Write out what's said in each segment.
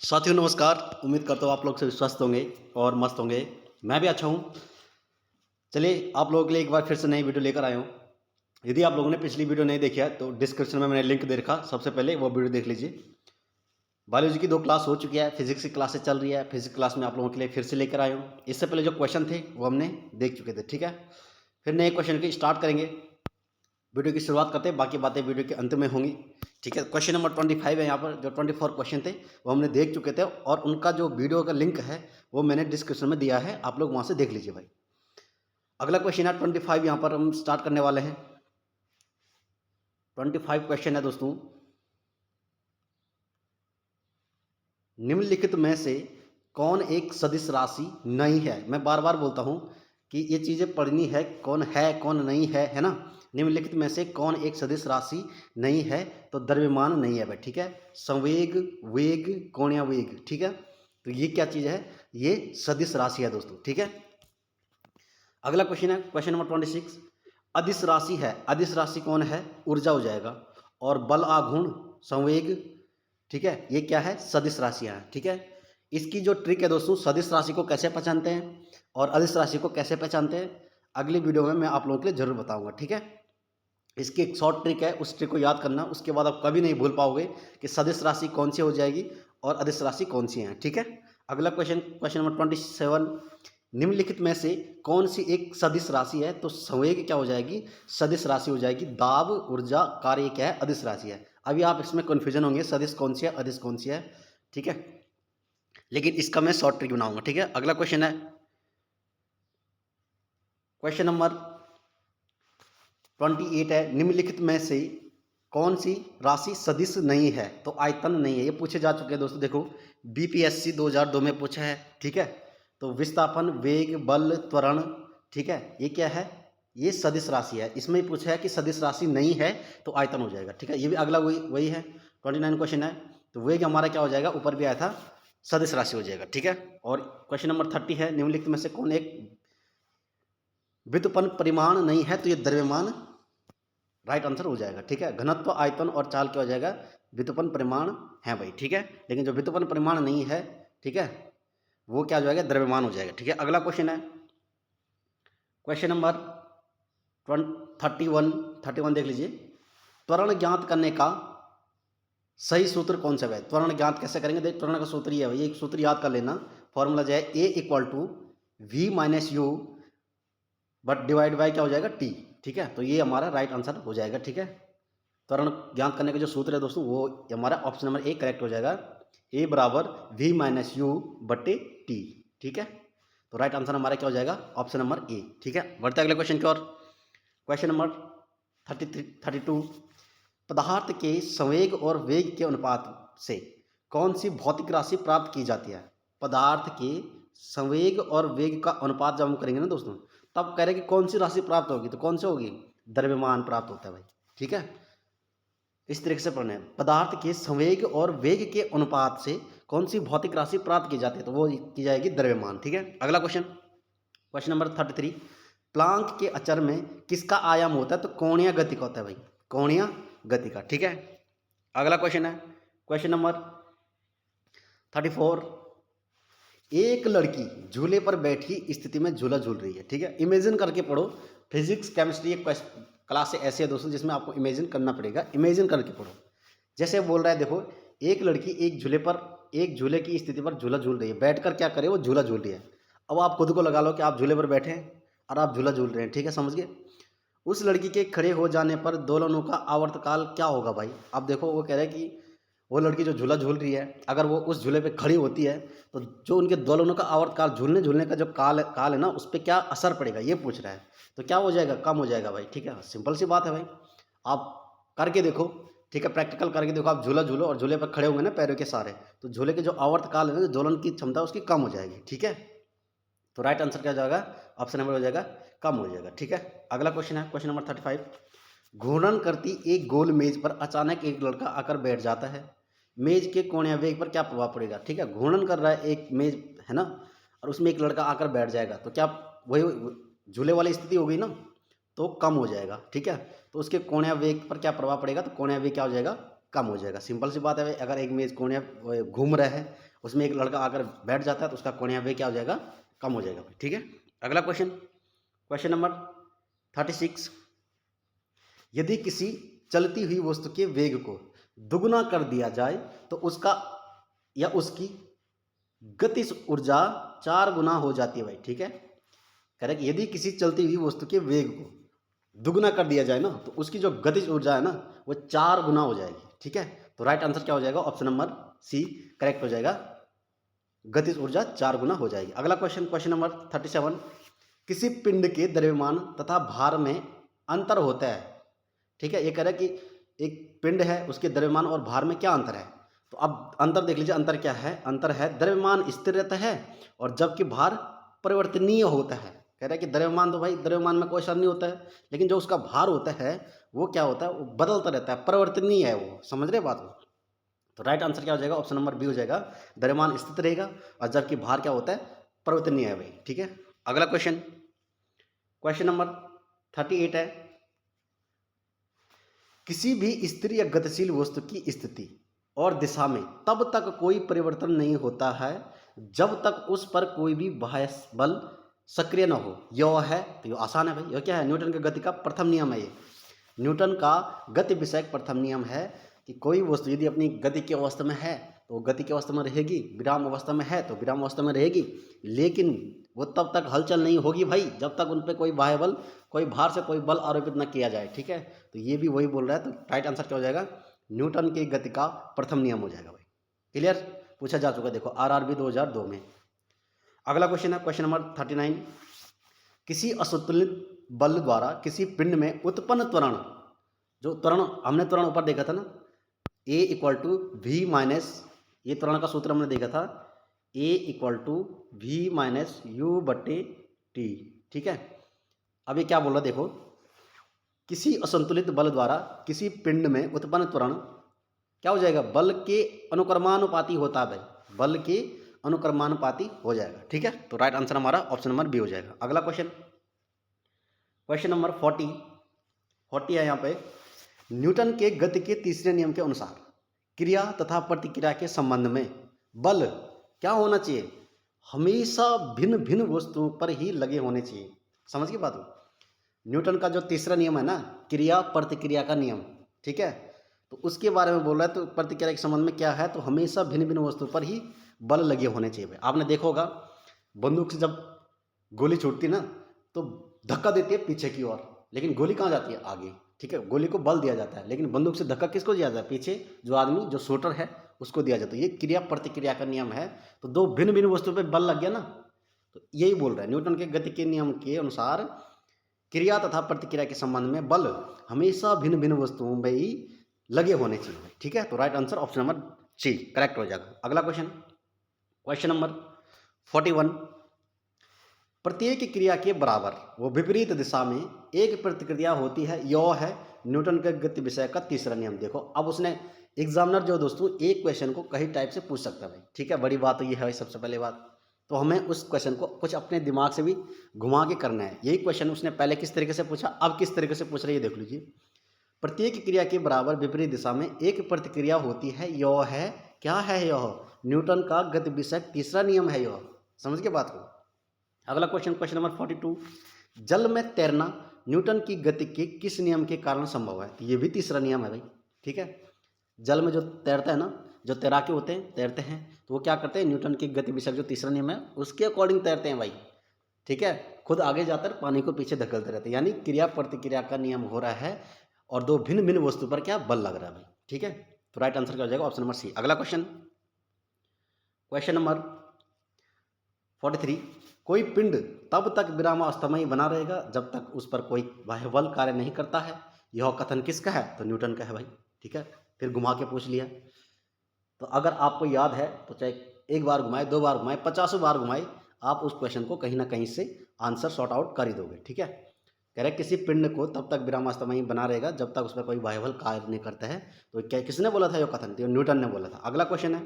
साथियों नमस्कार। उम्मीद करता हूँ आप लोग सभी स्वस्थ होंगे और मस्त होंगे। मैं भी अच्छा हूँ। चलिए आप लोगों के लिए एक बार फिर से नई वीडियो लेकर आया हूँ। यदि आप लोगों ने पिछली वीडियो नहीं देखी है तो डिस्क्रिप्शन में मैंने लिंक दे रखा, सबसे पहले वो वीडियो देख लीजिए। बायोलॉजी की 2 क्लास हो चुकी है, फिजिक्स की क्लासेस चल रही है। फिजिक्स क्लास में आप लोगों के लिए फिर से लेकर आया हूँ। इससे पहले जो क्वेश्चन थे वो हमने देख चुके थे, ठीक है। फिर नए क्वेश्चन की स्टार्ट करेंगे। वीडियो की शुरुआत करते हैं, बाकी बातें वीडियो के अंत में होंगी, ठीक है। क्वेश्चन नंबर 25 है यहाँ पर। जो 24 क्वेश्चन थे वो हमने देख चुके थे और उनका जो वीडियो का लिंक है वो मैंने डिस्क्रिप्शन में दिया है, आप लोग वहाँ से देख लीजिए भाई। अगला क्वेश्चन है 25, यहाँ पर हम स्टार्ट करने वाले हैं। 25 क्वेश्चन है दोस्तों। निम्नलिखित में से कौन एक सदिश राशि नहीं है? मैं बार बार बोलता हूँ कि ये चीज़ें पढ़नी है, कौन नहीं है ना। निम्नलिखित में से कौन एक सदिश राशि नहीं है? तो द्रव्यमान नहीं है भाई, ठीक है। संवेग, वेग, कोणीय वेग, ठीक है। तो ये क्या चीज़ है? ये सदिश राशि है दोस्तों, ठीक है। अगला क्वेश्चन है क्वेश्चन नंबर 26। अदिश राशि है, अदिश राशि कौन है? ऊर्जा हो जाएगा। और बल, आघूर्ण, संवेग, ठीक है, ये क्या है? सदिश राशियाँ हैं, ठीक है। इसकी जो ट्रिक है दोस्तों, सदिश राशि को कैसे पहचानते हैं और अदिश राशि को कैसे पहचानते हैं, अगली वीडियो में मैं आप लोगों के लिए जरूर बताऊंगा, ठीक है। इसकी एक शॉर्ट ट्रिक है, उस ट्रिक को याद करना, उसके बाद आप कभी नहीं भूल पाओगे कि सदिश राशि कौन सी हो जाएगी और अदिश राशि कौन सी है, ठीक है। अगला क्वेश्चन, क्वेश्चन नंबर 27। निम्नलिखित में से कौन सी एक सदिश राशि है? तो संवेग क्या हो जाएगी? सदिश राशि हो जाएगी। दाब, ऊर्जा, कार्य क्या है? अदिश राशि है। अभी आप इसमें कन्फ्यूजन होंगे, सदिश कौन सी है, अदिश कौन सी है, ठीक है। लेकिन इसका मैं शॉर्ट ट्रिक बनाऊंगा, ठीक है। अगला क्वेश्चन है क्वेश्चन नंबर 28 है। निम्नलिखित में से कौन सी राशि सदिश नहीं है? तो आयतन नहीं है। ये पूछे जा चुके हैं दोस्तों, देखो बीपीएससी 2002 में पूछा है, ठीक है। तो विस्थापन, वेग, बल, त्वरण, ठीक है, ये क्या है? ये सदिश राशि है। इसमें ही पूछा है कि सदिश राशि नहीं है तो आयतन हो जाएगा, ठीक है। ये भी अगला वही वही है, 29 क्वेश्चन है। तो वेग हमारा क्या हो जाएगा? ऊपर भी आया था, सदिश राशि हो जाएगा, ठीक है। और क्वेश्चन नंबर 30 है। निम्नलिखित में से कौन एक व्युत्पन्न परिमाण नहीं है? तो ये द्रव्यमान राइट आंसर हो जाएगा, ठीक है। घनत्व, आयतन और चाल क्या हो जाएगा? व्युत्पन्न परिमाण है भाई, ठीक है। लेकिन जो व्युत्पन्न परिमाण नहीं है, ठीक है, वो क्या हो जाएगा? द्रव्यमान हो जाएगा, ठीक है। अगला क्वेश्चन है क्वेश्चन नंबर 31 देख लीजिए। त्वरण ज्ञात करने का सही सूत्र कौन सा है? त्वरण ज्ञात कैसे करेंगे? देख, त्वरण का सूत्र ये है भाई, एक सूत्र याद कर लेना। फॉर्मूला जो है a equal to v minus u but divide by क्या हो जाएगा? टी, ठीक है। तो ये हमारा राइट आंसर हो जाएगा, ठीक है। त्वरण ज्ञात करने का जो सूत्र है दोस्तों, वो हमारा ऑप्शन नंबर ए करेक्ट हो जाएगा। ए बराबर वी माइनस यू बटे टी, ठीक है। तो राइट आंसर हमारा क्या हो जाएगा? ऑप्शन नंबर ए, ठीक है। बढ़ते अगले क्वेश्चन की ओर। Question number 32। पदार्थ के संवेग और वेग के अनुपात से कौन सी भौतिक राशि प्राप्त की जाती है? पदार्थ के संवेग और वेग का अनुपात जब हम करेंगे ना दोस्तों, तब कह रहे कि कौन सी राशि प्राप्त होगी? तो कौन सी होगी? द्रव्यमान प्राप्त होता है भाई, ठीक है। इस तरीके से पढ़ना है। पदार्थ के संवेग और वेग के अनुपात से कौन सी भौतिक राशि प्राप्त की जाती है? तो वो की जाएगी द्रव्यमान, ठीक है। अगला क्वेश्चन, क्वेश्चन नंबर 33। प्लांक के अचर में किसका आयाम होता है? तो कोणीय गति का होता है भाई, कोणीय गति का, ठीक है। अगला क्वेश्चन है क्वेश्चन नंबर 34। एक लड़की झूले पर बैठी स्थिति में झूला झूल रही है, ठीक है। इमेजिन करके पढ़ो। फिजिक्स, केमिस्ट्री एक क्लास ऐसी है दोस्तों जिसमें आपको इमेजिन करना पड़ेगा। इमेजिन करके पढ़ो। जैसे बोल रहा है, देखो एक लड़की एक झूले की स्थिति पर झूला झूल रही है। बैठकर क्या करे? वो झूला झूल रही है। अब आप खुद को लगा लो कि आप झूले पर बैठे हैं और आप झूला झूल रहे हैं, ठीक है, समझ गए। उस लड़की के खड़े हो जाने पर दोलनों का आवर्तकाल क्या होगा भाई? अब देखो, वो कह रहे हैं कि वो लड़की जो झूला झूल रही है, अगर वो उस झूले पे खड़ी होती है तो जो उनके दोलनों का आवर्तकाल, झूलने झूलने का जो काल है ना, उस पर क्या असर पड़ेगा, ये पूछ रहा है। तो क्या हो जाएगा? कम हो जाएगा भाई, ठीक है। सिंपल सी बात है भाई, आप करके देखो, ठीक है, प्रैक्टिकल करके देखो। आप झूला झूलो और झूले पर खड़े होंगे ना पैरों के सहारे, तो झूले के जो आवर्तकाल है ना, जो दोलन की क्षमता उसकी कम हो जाएगी, ठीक है। तो राइट आंसर क्या हो जाएगा? ऑप्शन नंबर हो जाएगा, कम हो जाएगा, ठीक है। अगला क्वेश्चन है क्वेश्चन नंबर 35। घूर्णन करती एक गोल मेज पर अचानक एक लड़का आकर बैठ जाता है। मेज के कोणीय वेग पर क्या प्रभाव पड़ेगा? ठीक है, घूर्णन कर रहा है एक मेज, है ना, और उसमें एक लड़का आकर बैठ जाएगा, तो क्या वही झूले वाली स्थिति हो गई ना, तो कम हो जाएगा, ठीक है। तो उसके कोणीय वेग पर क्या प्रभाव पड़ेगा? तो कोणीय वेग क्या हो जाएगा? कम हो जाएगा। सिंपल सी बात है भाई, अगर एक मेज कोणीय घूम रहा है, उसमें एक लड़का आकर बैठ जाता है तो उसका कोणीय वेग क्या हो जाएगा, कम हो जाएगा भाई। ठीक है, अगला क्वेश्चन, क्वेश्चन नंबर 36। यदि किसी चलती हुई वस्तु के वेग को दुगुना कर दिया जाए तो उसका या उसकी गतिज ऊर्जा 4 गुना हो जाती है भाई। ठीक है, कह रहे कि यदि किसी चलती हुई वस्तु के वेग को दुगुना कर दिया जाए ना तो उसकी जो गतिज ऊर्जा है ना वो 4 गुना हो जाएगी। ठीक है, तो राइट आंसर क्या हो जाएगा, ऑप्शन नंबर सी करेक्ट हो जाएगा, गतिज ऊर्जा 4 गुना हो जाएगी। अगला क्वेश्चन, क्वेश्चन नंबर 37। किसी पिंड के द्रव्यमान तथा भार में अंतर होता है। ठीक है, ये कह रहा है कि एक पिंड है, उसके द्रव्यमान और भार में क्या अंतर है। तो अब अंतर देख लीजिए, अंतर क्या है, अंतर है द्रव्यमान स्थिर रहता है और जबकि भार परिवर्तनीय होता है। कह रहा है कि द्रव्यमान तो भाई द्रव्यमान में कोई असर नहीं होता है, लेकिन जो उसका भार होता है वो क्या होता है, वो बदलता रहता है, परिवर्तनीय है वो। समझ रहे बात को, तो राइट आंसर क्या हो जाएगा, ऑप्शन नंबर बी हो जाएगा, द्रव्यमान स्थित रहेगा और जबकि भार क्या होता है, परिवर्तनीय है भाई। ठीक है, अगला क्वेश्चन, क्वेश्चन नंबर 38 है। किसी भी स्थिर या गतिशील वस्तु की स्थिति और दिशा में तब तक कोई परिवर्तन नहीं होता है जब तक उस पर कोई भी बाह्य बल सक्रिय न हो। यह है, तो ये आसान है भाई, यह क्या है, न्यूटन के गति का प्रथम नियम है। ये न्यूटन का गति विषयक प्रथम नियम है कि कोई वस्तु यदि अपनी गति की अवस्था में है तो गति की अवस्था में रहेगी, विराम अवस्था में है तो विराम अवस्था में रहेगी, लेकिन वो तब तक हलचल नहीं होगी भाई जब तक उन पर कोई बाह्य बल, कोई भार से कोई बल आरोपित न किया जाए। ठीक है, तो ये भी वही बोल रहा है, तो राइट आंसर क्या हो जाएगा, न्यूटन की गति का प्रथम नियम हो जाएगा भाई। क्लियर, पूछा जा चुका देखो RRB 2002 में। अगला क्वेश्चन है क्वेश्चन नंबर 39। किसी असंतुलित बल द्वारा किसी पिंड में उत्पन्न त्वरण, जो त्वरण हमने त्वरण ऊपर देखा था ना, A equal to v minus, ये त्वरण का सूत्र हमने देखा था, A equal to v minus u बटे टी। ठीक है, अब ये क्या बोल रहा देखो, किसी असंतुलित बल द्वारा किसी पिंड में उत्पन्न त्वरण क्या हो जाएगा, बल के अनुक्रमानुपाती होता है भाई, बल के अनुक्रमानुपाती हो जाएगा। ठीक है, तो राइट आंसर हमारा ऑप्शन नंबर बी हो जाएगा। अगला क्वेश्चन, क्वेश्चन नंबर 40 है यहाँ पे। न्यूटन के गति के तीसरे नियम के अनुसार क्रिया तथा प्रतिक्रिया के संबंध में बल क्या होना चाहिए, हमेशा भिन्न भिन्न वस्तुओं पर ही लगे होने चाहिए। समझ की बात हो, न्यूटन का जो तीसरा नियम है ना, क्रिया प्रतिक्रिया का नियम, ठीक है, तो उसके बारे में बोल रहा है। तो प्रतिक्रिया के संबंध में क्या है, तो हमेशा भिन्न भिन्न वस्तुओं पर ही बल लगे होने चाहिए। आपने देखा होगा बंदूक से जब गोली छूटती ना तो धक्का देती है पीछे की ओर, लेकिन गोली कहाँ जाती है, आगे। ठीक है, गोली को बल दिया जाता है, लेकिन बंदूक से धक्का किसको दिया जाता है, पीछे जो आदमी जो शूटर है उसको दिया जाता है। ये क्रिया प्रतिक्रिया का नियम है। तो दो भिन्न भिन्न वस्तुओं पर बल लग गया ना, तो यही बोल रहा है न्यूटन के गति के नियम के अनुसार क्रिया तथा प्रतिक्रिया के संबंध में बल हमेशा भिन्न भिन्न वस्तुओं में ही लगे होने चाहिए। ठीक है, तो right answer option number C correct हो जाएगा। अगला क्वेश्चन, क्वेश्चन नंबर 41। प्रत्येक क्रिया के बराबर वो विपरीत दिशा में एक प्रतिक्रिया होती है, यह है न्यूटन के गति विषय का तीसरा नियम। देखो अब उसने एग्जामिनर जो दोस्तों एक क्वेश्चन को कई टाइप से पूछ सकता है भाई। ठीक है, बड़ी बात तो ये है सबसे पहले बात, तो हमें उस क्वेश्चन को कुछ अपने दिमाग से भी घुमा के करना है। यही क्वेश्चन उसने पहले किस तरीके से पूछा, अब किस तरीके से पूछ रही है देख लीजिए। प्रत्येक क्रिया के बराबर विपरीत दिशा में एक प्रतिक्रिया होती है, यह है क्या है, यह न्यूटन का गति विषयक तीसरा नियम है। यह समझ के बात को। अगला क्वेश्चन, क्वेश्चन नंबर 42। जल में तैरना न्यूटन की गति के किस नियम के कारण संभव है, तो ये भी तीसरा नियम है भाई। ठीक है, जल में जो तैरता है ना, जो तैराके होते हैं तैरते हैं, तो वो क्या करते हैं, न्यूटन की गति विषयक जो तीसरा नियम है उसके अकॉर्डिंग तैरते हैं भाई। ठीक है, खुद आगे जाकर पानी को पीछे धकेलते रहते हैं, यानी क्रिया प्रतिक्रिया का नियम हो रहा है और दो भिन्न भिन्न वस्तु पर क्या बल लग रहा है भाई। ठीक है, तो राइट आंसर क्या हो जाएगा, ऑप्शन नंबर सी। अगला क्वेश्चन, क्वेश्चन नंबर 43। कोई पिंड तब तक विरामावस्था में ही बना रहेगा जब तक उस पर कोई बाह्य बल कार्य नहीं करता है, यह कथन किसका है, तो न्यूटन का है भाई। ठीक है, फिर घुमा के पूछ लिया। तो अगर आपको याद है तो चाहे एक बार घुमाए, दो बार घुमाए, 50 बार घुमाए, आप उस क्वेश्चन को कहीं ना कहीं से आंसर सॉर्ट आउट कर ही दोगे। ठीक है, कह रहे किसी पिंड को तब तक विरामावस्था में ही बना रहेगा जब तक उस पर कोई बाह्य बल कार्य नहीं करता है, तो क्या किसने बोला था यह कथन, तो न्यूटन ने बोला था। अगला क्वेश्चन है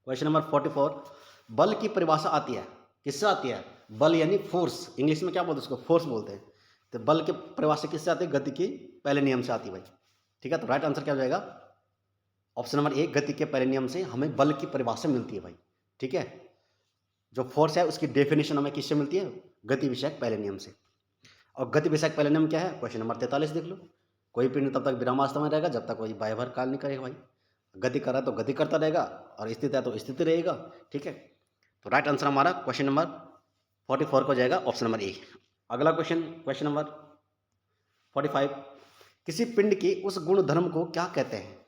क्वेश्चन नंबर 44। बल की परिभाषा आती है, किससे आती है, बल यानी फोर्स, इंग्लिश में क्या बोलते हैं उसको, फोर्स बोलते हैं। तो बल के परिभाषा किससे आती है, गति के पहले नियम से आती है भाई। ठीक है, तो राइट आंसर क्या हो जाएगा, ऑप्शन नंबर ए, गति के पहले नियम से हमें बल की परिभाषा मिलती है भाई, ठीक है। जो फोर्स है उसकी डेफिनेशन हमें किससे मिलती है? गति विषयक पहले नियम से। और गति विषयक पहले नियम क्या है? क्वेश्चन नंबर 43 देख लो। कोई पिंड तब तक विरामावस्था में रहेगा जब तक कोई बाह्यभार कार्य नहीं करेगा भाई। गति कर रहा है तो गति करता रहेगा, और स्थिति है तो स्थिति रहेगा, ठीक है। तो राइट आंसर हमारा क्वेश्चन नंबर 44 को जाएगा ऑप्शन नंबर ए। अगला क्वेश्चन, क्वेश्चन नंबर 45, किसी पिंड के उस गुण धर्म को क्या कहते हैं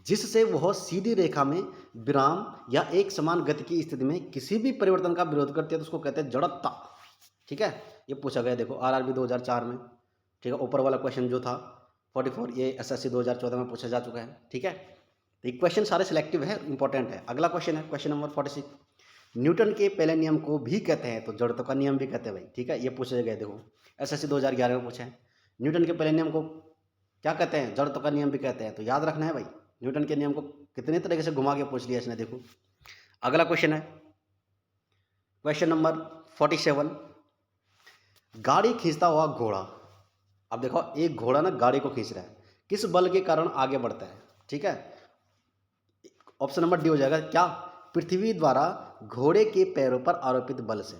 जिससे वह सीधी रेखा में विराम या एक समान गति की स्थिति में किसी भी परिवर्तन का विरोध करती है, तो उसको कहते हैं जड़त्ता, ठीक है। ये पूछा गया देखो आरआरबी 2004 में, ठीक है। ऊपर वाला क्वेश्चन जो था 44 ये एसएससी 2014 में पूछा जा चुका है, ठीक है। तो ये क्वेश्चन सारे सिलेक्टिव है, इंपॉर्टेंट है। अगला क्वेश्चन है क्वेश्चन नंबर 46, न्यूटन के पहले नियम को भी कहते हैं, तो जड़त्व का नियम भी कहते हैं भाई, ठीक है। ये पूछा गया देखो एसएससी 2011 में पूछा है, न्यूटन के पहले नियम को क्या कहते हैं? जड़त्व का नियम भी कहते हैं। तो याद रखना है भाई, न्यूटन के नियम को कितने तरीके से घुमा के पूछ लिया इसने, देखो। अगला क्वेश्चन है क्वेश्चन नंबर 47, गाड़ी खींचता हुआ घोड़ा। अब देखो एक घोड़ा ना गाड़ी को खींच रहा है, किस बल के कारण आगे बढ़ता है, ठीक है। ऑप्शन नंबर डी हो जाएगा क्या? पृथ्वी द्वारा घोड़े के पैरों पर आरोपित बल से।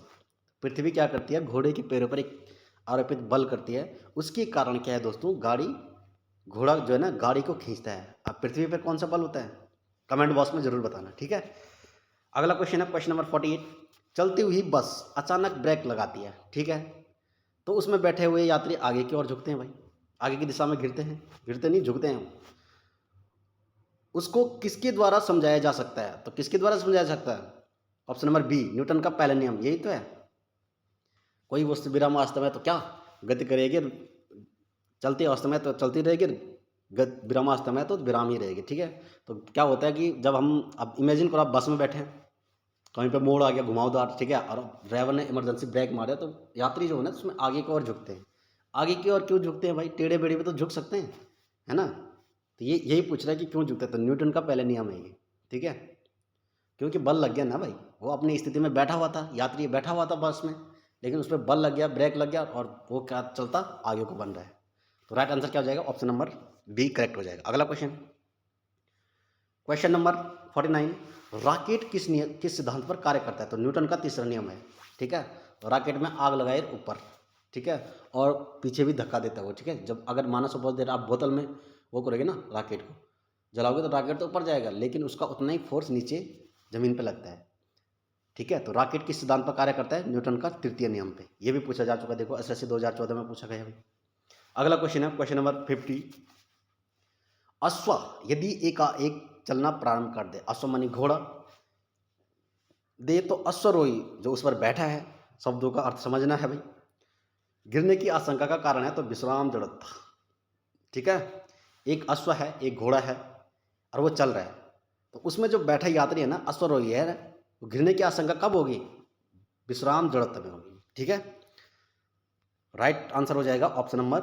पृथ्वी क्या करती है? घोड़े के पैरों पर एक आरोपित बल करती है, उसके कारण क्या है दोस्तों? गाड़ी, घोड़ा जो है ना गाड़ी को खींचता है। अब पृथ्वी पर कौन सा बल होता है? कमेंट बॉक्स में जरूर बताना, ठीक है। अगला क्वेश्चन है क्वेश्चन नंबर 48, चलती हुई बस अचानक ब्रेक लगाती है, ठीक है। तो उसमें बैठे हुए यात्री आगे की ओर झुकते हैं भाई, आगे की दिशा में गिरते हैं, गिरते नहीं झुकते हैं। उसको किसके द्वारा समझाया जा सकता है? तो किसके द्वारा समझाया जा सकता है? ऑप्शन नंबर बी, न्यूटन का पहला नियम, यही तो है। कोई वस्तु विरामावस्था में तो क्या गति करेगी, चलती अवस्था में तो चलती रहेगी, विरामावस्था में तो विराम ही रहेगी, ठीक है। तो क्या होता है कि जब हम, अब इमेजिन करो आप बस में बैठे हैं, कहीं पे मोड़ आ गया घुमावदार, ठीक है, और ड्राइवर ने इमरजेंसी ब्रेक मारा, तो यात्री जो है ना उसमें आगे की ओर झुकते हैं। आगे की ओर क्यों झुकते हैं भाई? टेढ़े बेढ़े पे तो झुक सकते हैं, है ना। तो ये यही पूछ रहा है कि क्यों झुकते हैं, तो न्यूटन का पहला नियम है ये, ठीक है। क्योंकि बल लग गया ना भाई, वो अपनी स्थिति में बैठा हुआ था, यात्री बैठा हुआ था बस में, लेकिन उस पर बल लग गया, ब्रेक लग गया, और वो क्या चलता आगे को बन रहा है। तो राइट आंसर क्या हो जाएगा? ऑप्शन नंबर बी करेक्ट हो जाएगा। अगला क्वेश्चन, क्वेश्चन नंबर 49, रॉकेट किस सिद्धांत पर कार्य करता है? तो न्यूटन का तीसरा नियम है, ठीक है। रॉकेट में आग लगाए ऊपर, ठीक है, और पीछे भी धक्का देता है वो, ठीक है। जब अगर माना सपोज देर आप बोतल में वो करोगे ना, रॉकेट को जलाओगे तो रॉकेट तो ऊपर जाएगा, लेकिन उसका उतना ही फोर्स नीचे ज़मीन पर लगता है, ठीक है। तो रॉकेट किस सिद्धांत पर कार्य करता है? न्यूटन का तृतीय नियम पे। ये भी पूछा जा चुका, देखो एसएससी 2014 में पूछा गया भाई। अगला क्वेश्चन है क्वेश्चन नंबर 50, अश्व यदि एकाएक चलना प्रारंभ कर दे, अश्व मानी घोड़ा दे, तो अश्वरोही जो उस पर बैठा है, शब्दों का अर्थ समझना है भाई। गिरने की आशंका का कारण है तो विश्राम जड़त्व, ठीक है। एक अश्व है, एक घोड़ा है, और वो चल रहा है, तो उसमें जो बैठा यात्री है ना, अश्वरोही है, तो गिरने की आशंका कब होगी? विश्राम जड़त्व में होगी, ठीक है। राइट आंसर हो जाएगा ऑप्शन नंबर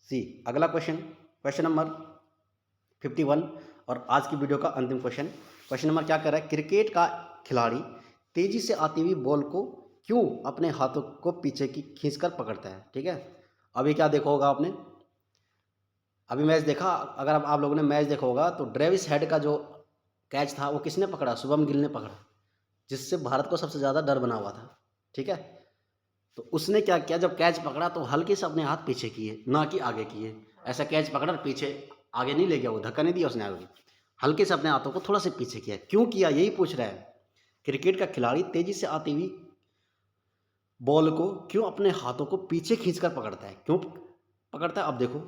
सी। अगला क्वेश्चन, क्वेश्चन नंबर 51, और आज की वीडियो का अंतिम क्वेश्चन। क्वेश्चन नंबर क्या कर रहा है? क्रिकेट का खिलाड़ी तेजी से आती हुई बॉल को क्यों अपने हाथों को पीछे की खींचकर पकड़ता है, ठीक है। अभी क्या देखा होगा आपने, अभी मैच देखा, अगर आप लोगों ने मैच देखा होगा, तो ट्रेविस हेड का जो कैच था वो किसने पकड़ा? शुभम गिल ने पकड़ा, जिससे भारत को सबसे ज़्यादा डर बना हुआ था, ठीक है। तो उसने क्या किया, जब कैच पकड़ा तो हल्के से अपने हाथ पीछे किए, ना कि आगे किए। ऐसा कैच पकड़ा और पीछे आगे नहीं ले गया, वो धक्का नहीं दिया उसने आगे, हल्के से अपने हाथों को थोड़ा सा पीछे किया। क्यों किया, यही पूछ रहा है। क्रिकेट का खिलाड़ी तेजी से आती हुई बॉल को क्यों अपने हाथों को पीछे खींचकर पकड़ता है, क्यों पकड़ता है? अब देखो,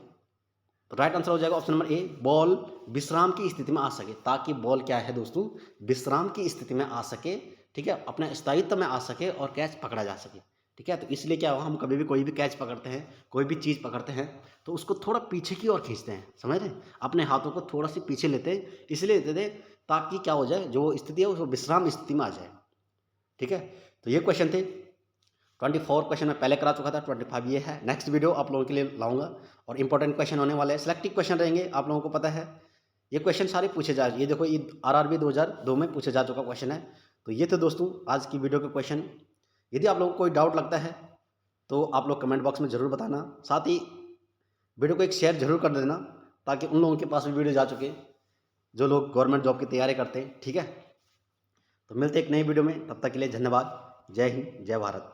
तो राइट आंसर हो जाएगा ऑप्शन नंबर ए, बॉल विश्राम की स्थिति में आ सके, ताकि बॉल क्या है दोस्तों, विश्राम की स्थिति में आ सके, ठीक है, अपने स्थायित्व में आ सके और कैच पकड़ा जा सके, ठीक है। तो इसलिए क्या हुआ, हम कभी भी कोई भी कैच पकड़ते हैं, कोई भी चीज़ पकड़ते हैं, तो उसको थोड़ा पीछे की ओर खींचते हैं, समझ रहे हैं, अपने हाथों को थोड़ा सी पीछे लेते हैं, इसलिए लेते थे ताकि क्या हो जाए, जो स्थिति है वो विश्राम स्थिति में आ जाए, ठीक है। तो ये क्वेश्चन थे 24 क्वेश्चन मैं पहले करा चुका था, 25 ये है। नेक्स्ट वीडियो आप लोगों के लिए लाऊंगा, और इंपॉर्टेंट क्वेश्चन होने वाले हैं, सिलेक्टिव क्वेश्चन रहेंगे, आप लोगों को पता है। ये क्वेश्चन सारे पूछे जा, ये देखो ये आरआरबी 2002 में पूछे जा चुका क्वेश्चन है। तो ये थे दोस्तों आज की वीडियो के क्वेश्चन। यदि आप लोगों को कोई डाउट लगता है तो आप लोग कमेंट बॉक्स में ज़रूर बताना, साथ ही वीडियो को एक शेयर जरूर कर देना, ताकि उन लोगों के पास भी वीडियो जा चुके जो लोग गवर्नमेंट जॉब की तैयारी करते हैं। ठीक है, तो मिलते एक नई वीडियो में, तब तक के लिए धन्यवाद। जय हिंद, जय भारत।